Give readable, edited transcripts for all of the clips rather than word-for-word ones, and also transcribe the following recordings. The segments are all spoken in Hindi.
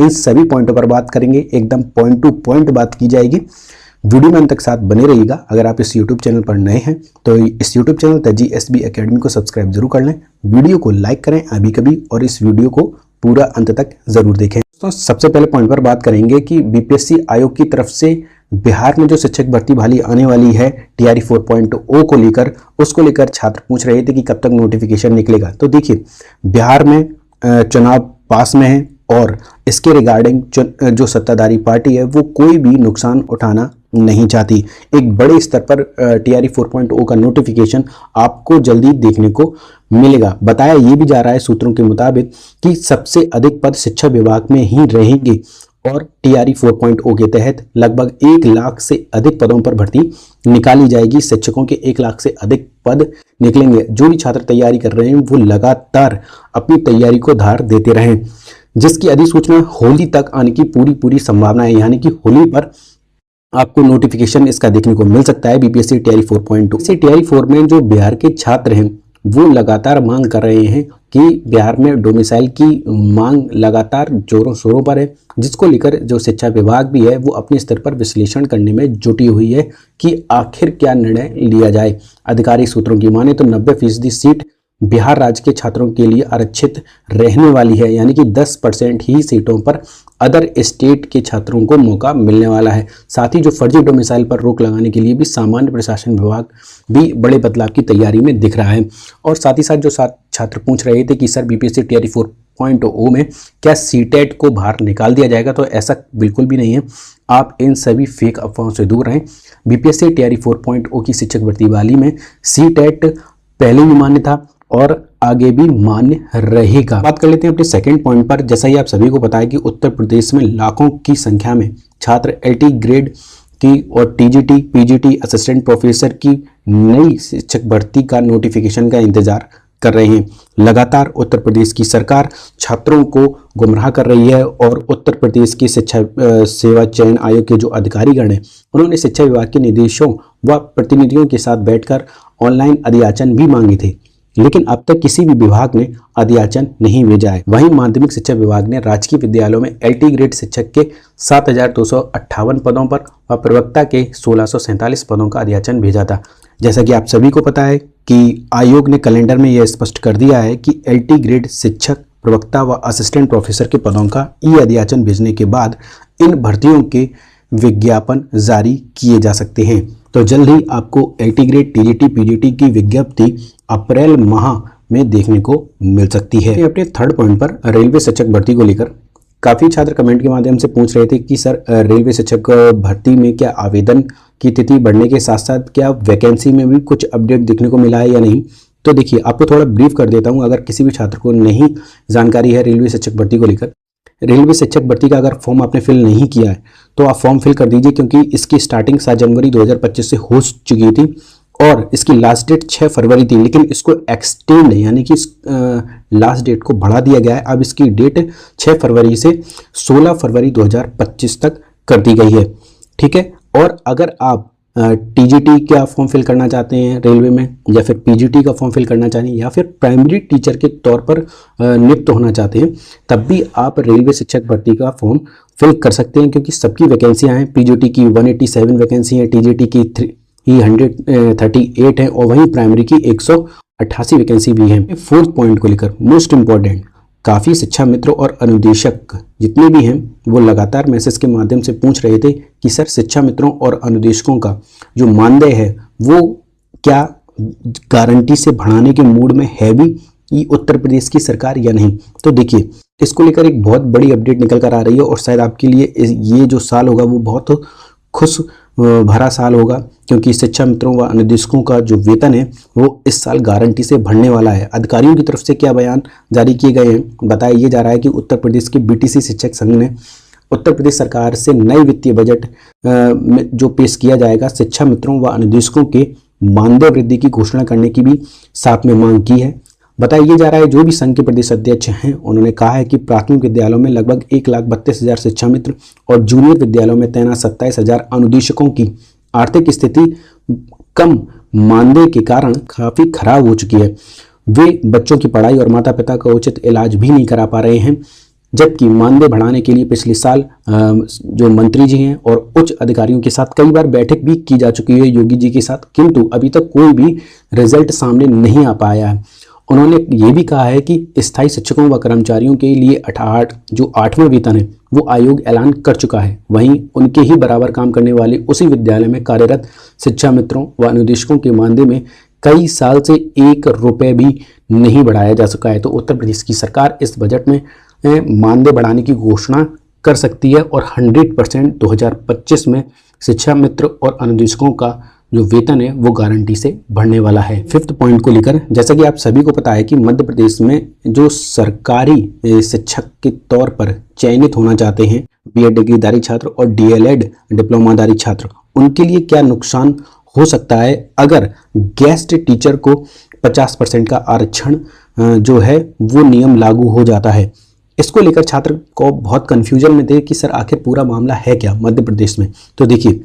इन सभी पॉइंटों पर बात करेंगे, एकदम पॉइंट टू पॉइंट बात की जाएगी। वीडियो में अंत तक साथ बने रहिएगा। अगर आप इस यूट्यूब चैनल पर नए हैं तो इस यूट्यूब चैनल तजी एसबी एकेडमी को सब्सक्राइब जरूर कर लें, वीडियो को लाइक करें अभी कभी और इस वीडियो को पूरा अंत तक जरूर देखें। तो सबसे पहले पॉइंट पर बात करेंगे कि बीपीएससी आयोग की तरफ से बिहार में जो शिक्षक भर्ती बहाली आने वाली है टीआरई 4.0 को लेकर, उसको लेकर छात्र पूछ रहे थे कि कब तक नोटिफिकेशन निकलेगा। तो देखिए, बिहार में चुनाव पास में है और इसके रिगार्डिंग जो सत्ताधारी पार्टी है वो कोई भी नुकसान उठाना नहीं चाहती। एक बड़े स्तर पर टीआरई 4.0 का नोटिफिकेशन आपको जल्दी देखने को मिलेगा। बताया ये भी जा रहा है सूत्रों के मुताबिक कि सबसे अधिक पद शिक्षा विभाग में ही रहेंगे और टीआरई 4.0 के तहत लगभग 1 लाख से अधिक पदों पर भर्ती निकाली जाएगी। शिक्षकों के 1 लाख से अधिक पद निकलेंगे। जो भी छात्र तैयारी कर रहे हैं वो लगातार अपनी तैयारी को धार देते रहें, जिसकी अधिसूचना होली तक आने की पूरी संभावना है, यानी कि होली पर आपको नोटिफिकेशन इसका देखने को मिल सकता है। बीपीएससी टीआरई 4.2 से टीआरई 4 में जो बिहार के छात्र हैं वो लगातार मांग कर रहे हैं कि बिहार में डोमिसाइल की मांग लगातार जोरों शोरों पर है, जिसको लेकर जो शिक्षा विभाग भी है वो अपने स्तर पर विश्लेषण करने में जुटी हुई है कि आखिर क्या निर्णय लिया जाए। आधिकारिक सूत्रों की माने तो 90% सीट बिहार राज्य के छात्रों के लिए आरक्षित रहने वाली है, यानी कि 10% ही सीटों पर अदर स्टेट के छात्रों को मौका मिलने वाला है। साथ ही जो फर्जी डोमिसाइल पर रोक लगाने के लिए भी सामान्य प्रशासन विभाग भी बड़े बदलाव की तैयारी में दिख रहा है। और साथ ही साथ जो छात्र पूछ रहे थे कि सर बीपीएससी टीआरई 4.0 में क्या सीटेट को बाहर निकाल दिया जाएगा, तो ऐसा बिल्कुल भी नहीं है। आप इन सभी फेक अफवाहों से दूर रहें। बीपीएससी टीआरई 4.0 की शिक्षक भर्ती बहाली में सीटेट पहले भी मान्य था और आगे भी मान्य रहेगा। बात कर लेते हैं अपने सेकंड पॉइंट पर। जैसा ही आप सभी को पता है कि उत्तर प्रदेश में लाखों की संख्या में छात्र एलटी ग्रेड की और टीजीटी, पीजीटी, असिस्टेंट प्रोफेसर की नई शिक्षक भर्ती का नोटिफिकेशन का इंतजार कर रहे हैं। लगातार उत्तर प्रदेश की सरकार छात्रों को गुमराह कर रही है और उत्तर प्रदेश की शिक्षा सेवा चयन आयोग के जो अधिकारीगण हैं उन्होंने शिक्षा विभाग के निदेशों व प्रतिनिधियों के साथ बैठकर ऑनलाइन अधियाचन भी मांगे थे, लेकिन अब तक किसी भी विभाग ने अधियाचन नहीं भेजा है। वहीं माध्यमिक शिक्षा विभाग ने राजकीय विद्यालयों में एलटी ग्रेड शिक्षक के 7,258 पदों पर व प्रवक्ता के 1,647 पदों का अधियाचन भेजा था। जैसा कि आप सभी को पता है कि आयोग ने कैलेंडर में यह स्पष्ट कर दिया है कि एलटी ग्रेड शिक्षक, प्रवक्ता व असिस्टेंट प्रोफेसर के पदों का ई अधियाचन भेजने के बाद इन भर्तियों के विज्ञापन जारी किए जा सकते हैं। तो जल्द ही आपको एलटी ग्रेड, टीजीटी, पीजीटी की विज्ञप्ति अप्रैल माह में देखने को मिल सकती है। अपने थर्ड पॉइंट पर रेलवे शिक्षक भर्ती को लेकर काफ़ी छात्र कमेंट के माध्यम से पूछ रहे थे कि सर रेलवे शिक्षक भर्ती में क्या आवेदन की तिथि बढ़ने के साथ साथ क्या वैकेंसी में भी कुछ अपडेट देखने को मिला है या नहीं। तो देखिए, आपको थोड़ा ब्रीफ कर देता हूँ। अगर किसी भी छात्र को नहीं जानकारी है रेलवे शिक्षक भर्ती को लेकर, रेलवे शिक्षक भर्ती का अगर फॉर्म आपने फिल नहीं किया है तो आप फॉर्म फिल कर दीजिए, क्योंकि इसकी स्टार्टिंग 7 जनवरी 2025 से हो चुकी थी और इसकी लास्ट डेट 6 फरवरी थी, लेकिन इसको एक्सटेंड यानी कि लास्ट डेट को बढ़ा दिया गया है। अब इसकी डेट 6 फरवरी से 16 फरवरी 2025 तक कर दी गई है। ठीक है। और अगर आप टीजीटी का फॉर्म फिल करना चाहते हैं रेलवे में, या फिर पीजीटी का फॉर्म फिल करना चाहते हैं, या फिर प्राइमरी टीचर के तौर पर नियुक्त होना चाहते हैं, तब भी आप रेलवे शिक्षक भर्ती का फॉर्म फिल कर सकते हैं, क्योंकि सबकी वैकेंसियां हैं। पीजीटी की 187 वैकेंसी है, टीजीटी की 338 है और वहीं प्राइमरी की 188 वैकेंसी भी है। फोर्थ पॉइंट को लेकर मोस्ट इंपॉर्टेंट, काफ़ी शिक्षा मित्र और अनुदेशक जितने भी हैं वो लगातार मैसेज के माध्यम से पूछ रहे थे कि सर शिक्षा मित्रों और अनुदेशकों का जो मानदेय है वो क्या गारंटी से बढ़ाने के मूड में है भी उत्तर प्रदेश की सरकार या नहीं। तो देखिए, इसको लेकर एक बहुत बड़ी अपडेट निकल कर आ रही है और शायद आपके लिए ये जो साल होगा वो बहुत खुश भरा साल होगा, क्योंकि शिक्षा मित्रों व अनुदेशकों का जो वेतन है वो इस साल गारंटी से बढ़ने वाला है। अधिकारियों की तरफ से क्या बयान जारी किए गए हैं, बताया ये जा रहा है कि उत्तर प्रदेश के बीटीसी शिक्षक संघ ने उत्तर प्रदेश सरकार से नए वित्तीय बजट में जो पेश किया जाएगा शिक्षा मित्रों व अनुदेशकों के मानदेय वृद्धि की घोषणा करने की भी साथ में मांग की है। बताया ये जा रहा है जो भी संघ के प्रदेश अध्यक्ष हैं उन्होंने कहा है कि प्राथमिक विद्यालयों में लगभग 1,32,000 शिक्षा मित्र और जूनियर विद्यालयों में तैनात 27,000 अनुदेशकों की आर्थिक स्थिति कम मानदेय के कारण काफ़ी खराब हो चुकी है। वे बच्चों की पढ़ाई और माता पिता का उचित इलाज भी नहीं करा पा रहे हैं। जबकि मानदेय बढ़ाने के लिए पिछले साल जो मंत्री जी हैं और उच्च अधिकारियों के साथ कई बार बैठक भी की जा चुकी है योगी जी के साथ, किंतु अभी तक कोई भी रिजल्ट सामने नहीं आ पाया है। उन्होंने ये भी कहा है कि स्थायी शिक्षकों व कर्मचारियों के लिए 8वां वेतन है वो आयोग ऐलान कर चुका है। वहीं उनके ही बराबर काम करने वाले उसी विद्यालय में कार्यरत शिक्षा मित्रों व अनुदेशकों के मानदेय में कई साल से 1 रुपये भी नहीं बढ़ाया जा सका है। तो उत्तर प्रदेश की सरकार इस बजट में मानदेय बढ़ाने की घोषणा कर सकती है और 100% 2025 में शिक्षा मित्र और अनुदेशकों का जो वेतन है वो गारंटी से बढ़ने वाला है। 5th पॉइंट को लेकर, जैसा कि आप सभी को पता है कि मध्य प्रदेश में जो सरकारी शिक्षक के तौर पर चयनित होना चाहते हैं बीएड डिग्रीधारी छात्र और डीएलएड डिप्लोमाधारी छात्र, उनके लिए क्या नुकसान हो सकता है अगर गेस्ट टीचर को 50% का आरक्षण जो है वो नियम लागू हो जाता है। इसको लेकर छात्र को बहुत कंफ्यूजन में थे कि सर आखिर पूरा मामला है क्या मध्य प्रदेश में। तो देखिए,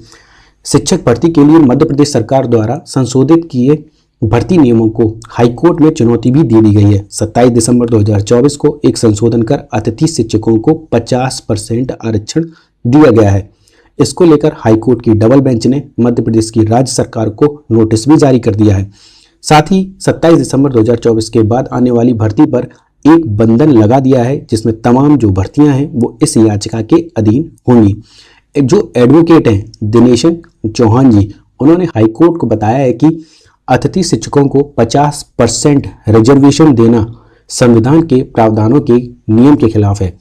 शिक्षक भर्ती के लिए मध्य प्रदेश सरकार द्वारा संशोधित किए भर्ती नियमों को हाईकोर्ट में चुनौती भी दे दी गई है। 27 दिसंबर 2024 को एक संशोधन कर अतिथि शिक्षकों को 50% आरक्षण दिया गया है। इसको लेकर हाईकोर्ट की डबल बेंच ने मध्य प्रदेश की राज्य सरकार को नोटिस भी जारी कर दिया है। साथ ही 27 दिसंबर 2024 के बाद आने वाली भर्ती पर एक बंधन लगा दिया है, जिसमें तमाम जो भर्तियां हैं वो इस याचिका के अधीन होंगी। जो एडवोकेट हैं दिनेश चौहान जी, उन्होंने हाईकोर्ट को बताया है कि अतिथि शिक्षकों को 50% रिजर्वेशन देना संविधान के प्रावधानों के नियम के खिलाफ है।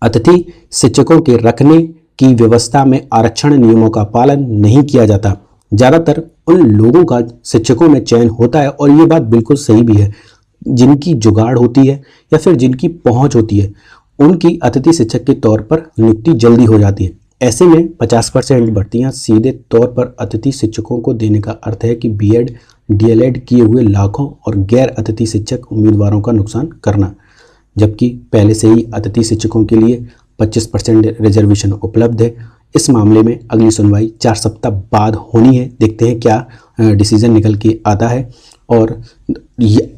अतिथि शिक्षकों के रखने की व्यवस्था में आरक्षण नियमों का पालन नहीं किया जाता। ज़्यादातर उन लोगों का शिक्षकों में चयन होता है और ये बात बिल्कुल सही भी है, जिनकी जुगाड़ होती है या फिर जिनकी पहुंच होती है उनकी अतिथि शिक्षक के तौर पर नियुक्ति जल्दी हो जाती है। ऐसे में 50% भर्तियां सीधे तौर पर अतिथि शिक्षकों को देने का अर्थ है कि बीएड डीएलएड किए हुए लाखों और गैर अतिथि शिक्षक उम्मीदवारों का नुकसान करना, जबकि पहले से ही अतिथि शिक्षकों के लिए 25% रिजर्वेशन उपलब्ध है। इस मामले में अगली सुनवाई 4 सप्ताह बाद होनी है। देखते हैं क्या डिसीजन निकल के आता है। और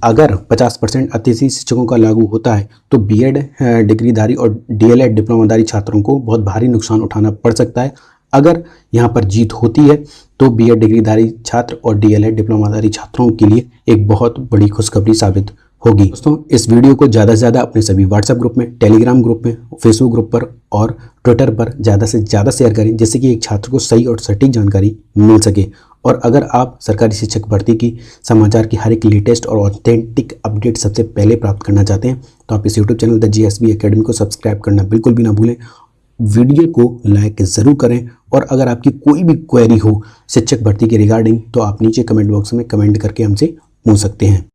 अगर 50% अतिथि शिक्षकों का लागू होता है तो बीएड डिग्रीधारी और डीएलएड डिप्लोमाधारी छात्रों को बहुत भारी नुकसान उठाना पड़ सकता है। अगर यहाँ पर जीत होती है तो बीएड डिग्रीधारी छात्र और डीएलएड डिप्लोमाधारी छात्रों के लिए एक बहुत बड़ी खुशखबरी साबित होगी। दोस्तों, इस वीडियो को ज़्यादा से ज़्यादा अपने सभी व्हाट्सएप ग्रुप में, टेलीग्राम ग्रुप में, फेसबुक ग्रुप पर और ट्विटर पर ज़्यादा से ज़्यादा शेयर करें, जिससे कि एक छात्र को सही और सटीक जानकारी मिल सके। और अगर आप सरकारी शिक्षक भर्ती की समाचार की हर एक लेटेस्ट और ऑथेंटिक अपडेट सबसे पहले प्राप्त करना चाहते हैं तो आप इस YouTube channel the GSB academy को सब्सक्राइब करना बिल्कुल भी ना भूलें। वीडियो को लाइक ज़रूर करें और अगर आपकी कोई भी क्वेरी हो शिक्षक भर्ती के रिगार्डिंग तो आप नीचे कमेंट बॉक्स में कमेंट करके हमसे पूछ सकते हैं।